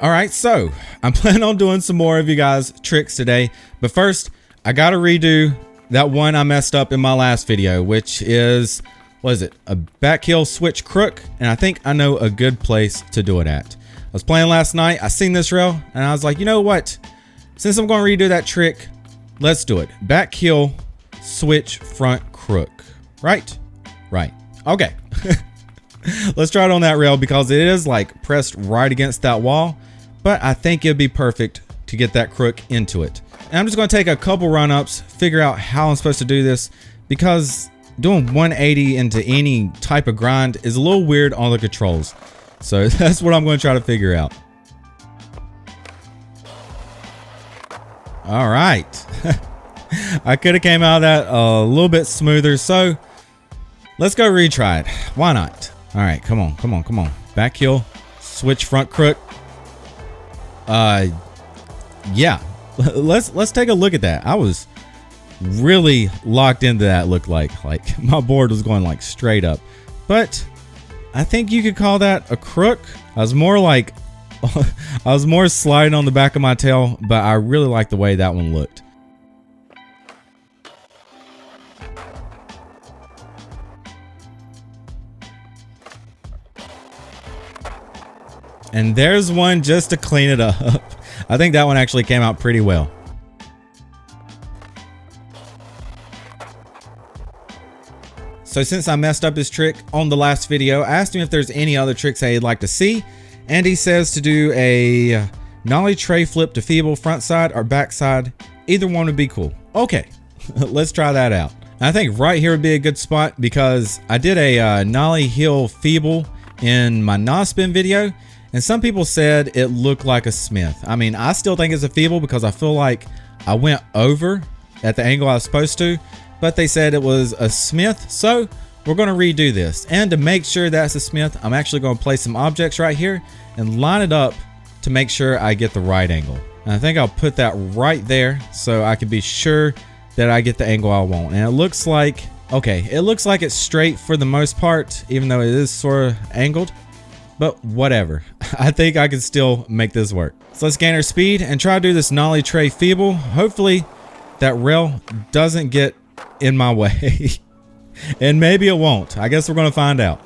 All right, so I'm planning on doing some more of you guys' tricks today, but first I gotta redo that one I messed up in my last video, which is, what is it? A back heel switch crook, and I think I know a good place to do it at. I was playing last night, I seen this rail, and I was like, you know what? Since I'm gonna redo that trick, let's do it. Back heel switch front crook, right? Right, okay. Let's try it on that rail because it is like pressed right against that wall, but I think it'd be perfect to get that crook into it. And I'm just gonna take a couple run-ups, figure out how I'm supposed to do this, because doing 180 into any type of grind is a little weird on the controls. So that's what I'm gonna try to figure out. All right. I could have came out of that a little bit smoother, so let's go retry it. Why not? All right, come on, come on, come on. Back heel, switch front crook. Yeah, let's take a look at that. I was really locked into that. Looked like my board was going like straight up, but I think you could call that a crook. I was more like, I was more sliding on the back of my tail, but I really like the way that one looked. And there's one just to clean it up. I think that one actually came out pretty well. So since I messed up his trick on the last video, I asked him if there's any other tricks that he'd like to see. And he says to do a nollie tray flip to feeble frontside or backside. Either one would be cool. Okay, let's try that out. I think right here would be a good spot because I did a nollie heel feeble in my non-spin video. And some people said it looked like a Smith. I mean, I still think it's a feeble because I feel like I went over at the angle I was supposed to, but they said it was a Smith. So we're going to redo this. And to make sure that's a Smith, I'm actually going to place some objects right here and line it up to make sure I get the right angle. And I think I'll put that right there so I can be sure that I get the angle I want. And it looks like, okay, it looks like it's straight for the most part, even though it is sort of angled. But whatever, I think I can still make this work. So let's gain our speed and try to do this nollie tray feeble. Hopefully that rail doesn't get in my way. And maybe it won't. I guess we're gonna find out.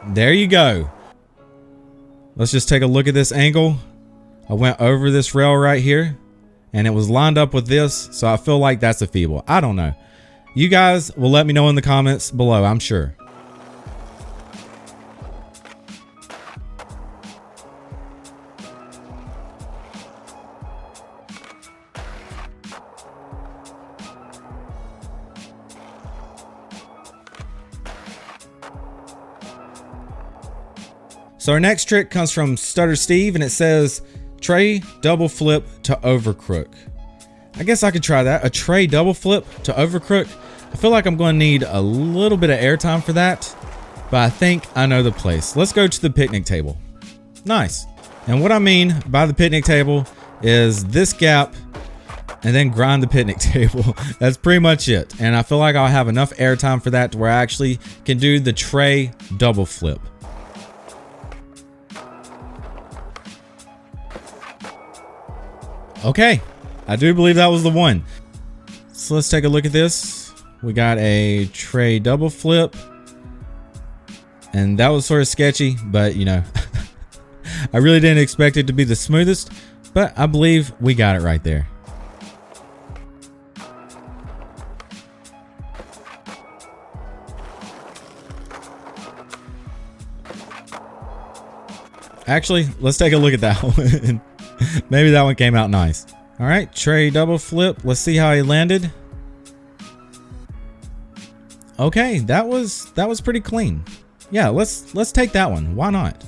There you go. Let's just take a look at this angle. I went over this rail right here and it was lined up with this. So I feel like that's a feeble. I don't know. You guys will let me know in the comments below, I'm sure. So our next trick comes from Stutter Steve and it says tray double flip to overcrook. I guess I could try that. A tray double flip to overcrook. I feel like I'm going to need a little bit of airtime for that, but I think I know the place. Let's go to the picnic table. Nice. And what I mean by the picnic table is this gap and then grind the picnic table. That's pretty much it. And I feel like I'll have enough airtime for that to where I actually can do the tray double flip. Okay. I do believe that was the one. So let's take a look at this. We got a tray double flip. And that was sort of sketchy, but you know, I really didn't expect it to be the smoothest, but I believe we got it right there. Actually, let's take a look at that one. Maybe that one came out nice. All right, tray double flip. Let's see how he landed. Okay, that was pretty clean. Yeah, let's take that one. Why not?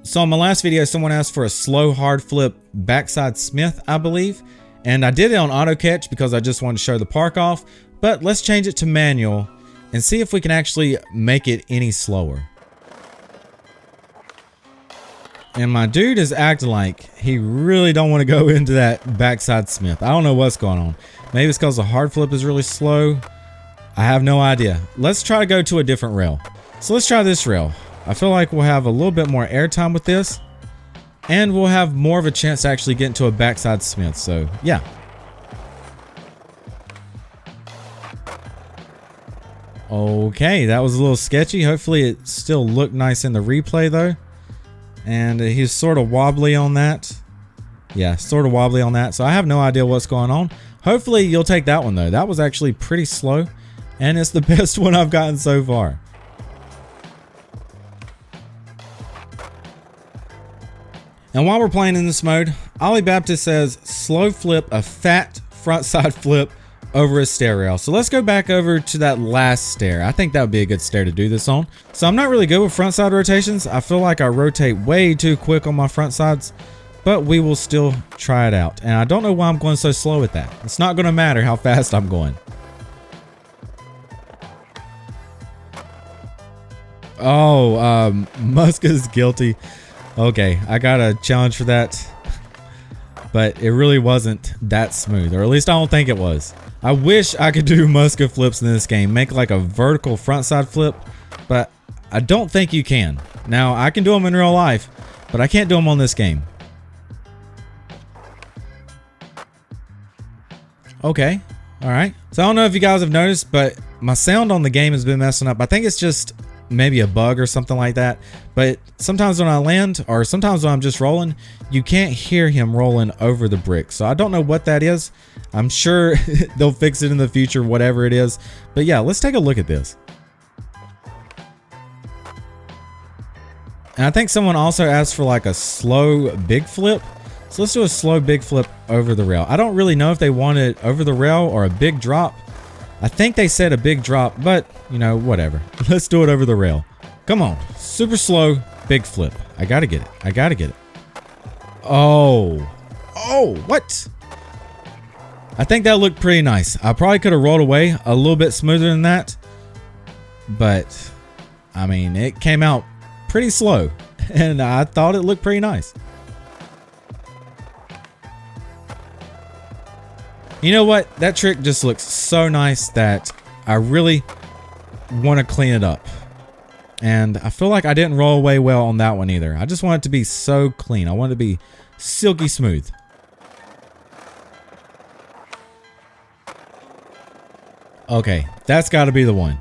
So in my last video, someone asked for a slow hard flip backside Smith, I believe. And I did it on auto catch because I just wanted to show the park off, but let's change it to manual and see if we can actually make it any slower. And my dude is acting like he really don't want to go into that backside Smith. I don't know what's going on. Maybe it's because the hard flip is really slow. I have no idea. Let's try to go to a different rail. So let's try this rail. I feel like we'll have a little bit more airtime with this. And we'll have more of a chance to actually get into a backside Smith. So yeah. Okay, that was a little sketchy. Hopefully it still looked nice in the replay though. And he's sort of wobbly on that. Yeah, sort of wobbly on that. So I have no idea what's going on. Hopefully you'll take that one though. That was actually pretty slow. And it's the best one I've gotten so far. And while we're playing in this mode, Ollie Baptiste says slow flip a fat frontside flip over a stair rail. So let's go back over to that last stair. I think that would be a good stair to do this on. So I'm not really good with front side rotations. I feel like I rotate way too quick on my front sides, but we will still try it out. And I don't know why I'm going so slow with that. It's not going to matter how fast I'm going. Oh, Musk is guilty. Okay, I got a challenge for that. But it really wasn't that smooth, or at least I don't think it was. I wish I could do Muska flips in this game, make like a vertical frontside flip, but I don't think you can. Now, I can do them in real life, but I can't do them on this game. Okay, all right. So I don't know if you guys have noticed, but my sound on the game has been messing up. I think it's just maybe a bug or something like that. But sometimes when I land, or sometimes when I'm just rolling, you can't hear him rolling over the brick. So I don't know what that is. I'm sure they'll fix it in the future, whatever it is. But yeah, let's take a look at this. And I think someone also asked for like a slow big flip. So let's do a slow big flip over the rail. I don't really know if they wanted over the rail or a big drop. I think they said a big drop, but you know, whatever. Let's do it over the rail. Come on. Super slow big flip. I gotta get it. I gotta get it. Oh. Oh, what? I think that looked pretty nice. I probably could have rolled away a little bit smoother than that. But, I mean, it came out pretty slow. And I thought it looked pretty nice. You know what? That trick just looks so nice that I really want to clean it up. And I feel like I didn't roll away well on that one either. I just want it to be so clean. I want it to be silky smooth. Okay, that's got to be the one.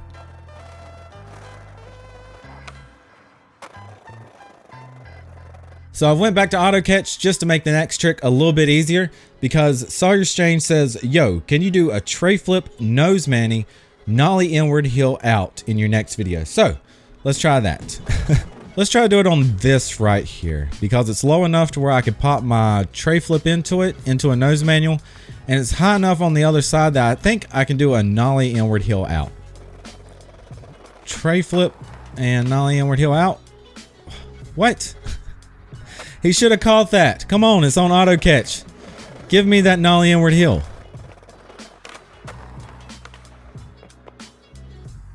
So I went back to auto catch just to make the next trick a little bit easier, because Sawyer Strange says, yo, can you do a tray flip, nose manny, nollie inward, heel out in your next video? So let's try that. Let's try to do it on this right here, because it's low enough to where I could pop my tray flip into it, into a nose manual, and it's high enough on the other side that I think I can do a nollie inward, heel out. Tray flip and nollie inward, heel out. What? He should have caught that. Come on, it's on auto catch. Give me that nollie inward heel.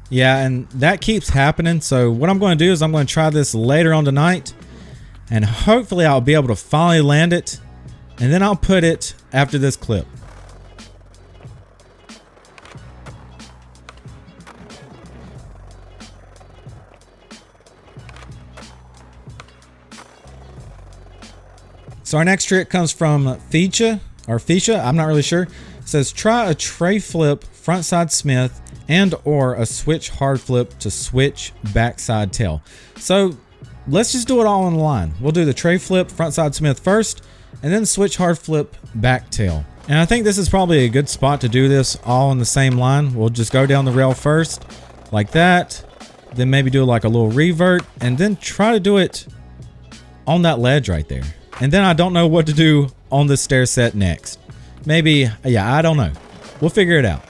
Yeah, and that keeps happening. So what I'm going to do is I'm going to try this later on tonight, and hopefully I'll be able to finally land it, and then I'll put it after this clip. So our next trick comes from Fiecha, or Fiecha, I'm not really sure. It says try a tray flip frontside Smith and or a switch hard flip to switch backside tail. So let's just do it all on the line. We'll do the tray flip frontside Smith first, and then switch hard flip back tail. And I think this is probably a good spot to do this all in the same line. We'll just go down the rail first, like that. Then maybe do like a little revert, and then try to do it on that ledge right there. And then I don't know what to do on the stair set next. Maybe, yeah, I don't know. We'll figure it out.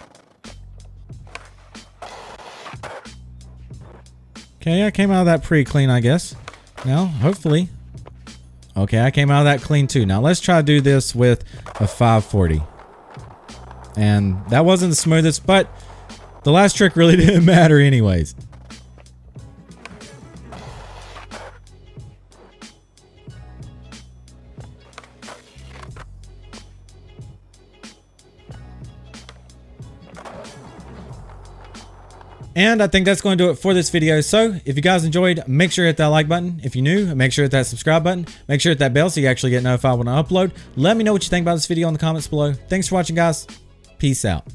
Okay, I came out of that pretty clean, I guess. Now, hopefully. Okay, I came out of that clean too. Now, let's try to do this with a 540. And that wasn't the smoothest, but the last trick really didn't matter anyways. And I think that's going to do it for this video. So if you guys enjoyed, make sure to hit that like button. If you're new, make sure to hit that subscribe button. Make sure to hit that bell so you actually get notified when I upload. Let me know what you think about this video in the comments below. Thanks for watching, guys. Peace out.